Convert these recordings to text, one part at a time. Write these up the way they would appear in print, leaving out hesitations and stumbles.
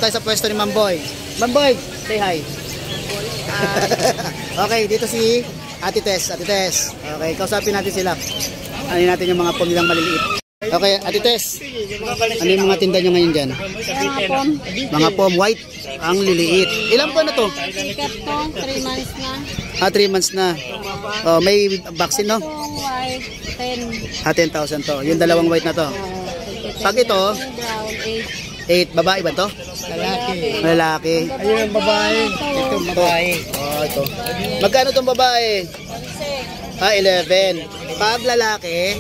tayo sa pwesto ni Mamboy. Mamboy, say hi. Okay, dito si Ate Tess. Ate Tess. Okay, kausapin natin sila. Ano natin yung mga pom nilang maliliit. Okay, Ate Tess. Ano yung mga tinda nyo ngayon dyan? Mga pom. Mga pom white. Ang liliit. Ilan po na to? Sikat to, 3 months na. 3 months na. Oh, may vaccine, no? Itong white, 10. 10,000 to. Yung dalawang white na to. Pag ito, Brown, 8. Babae ba to? Lalaki. Lalaki. Ayun ang babae. Ito, babae. Oh, ito. Magkano tong babae? 11. Pag lalaki,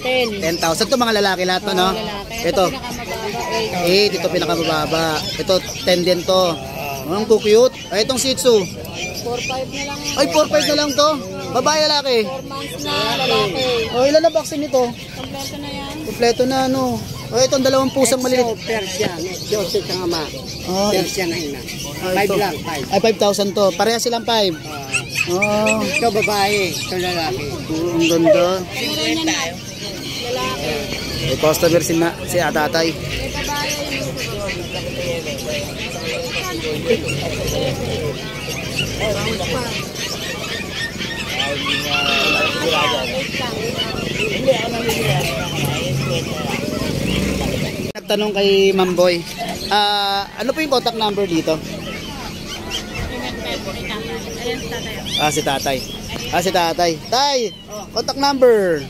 10. 10,000. Ito mga lalaki lahat to, no? Ito. 8. Ito pinakamababa. Ito, 10 din to. Ang cute. Ay, itong Shih Tzu. 4-5 na lang. Ay, 4-5 na lang to. Babae, lalaki. 4 months na, lalaki. Oh, ilan na vaccine nito? Kompleto na yan. Kompleto na, ano. Oh, itong dalawang pusang maliliit. Persian, Joseph ang ama. Oh, Persian na ina. oh, 5 ito. lang, 5. Ay, 5,000 to. Pareha silang 5. Oh, Ito babae, ito lalaki. ang ganda. Meron yan na. Lalaki. May customer si Atatay. May babae yung Nagtanong kay Mamboy, ano po yung contact number dito? Si Tatay. Si Tatay. Tay, contact number.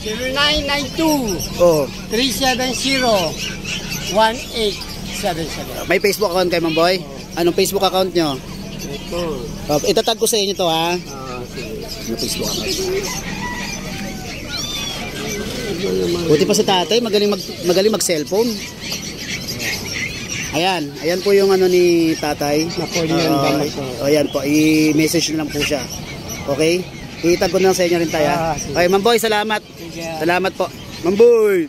0992 Oh, 370-1877. may Facebook account kay Mamboy? Anong Facebook account nyo? Ito. Itatag ko sa inyo to, ha? Sige. Ano Facebook account? Buti pa si Tatay, magaling mag-cellphone. Ayan po yung ano ni Tatay. Ayan po, i-message na lang po siya. Okay? Itag ko na lang sa inyo rin tayo. Okay, Mamboy, salamat. Salamat po. Mamboy!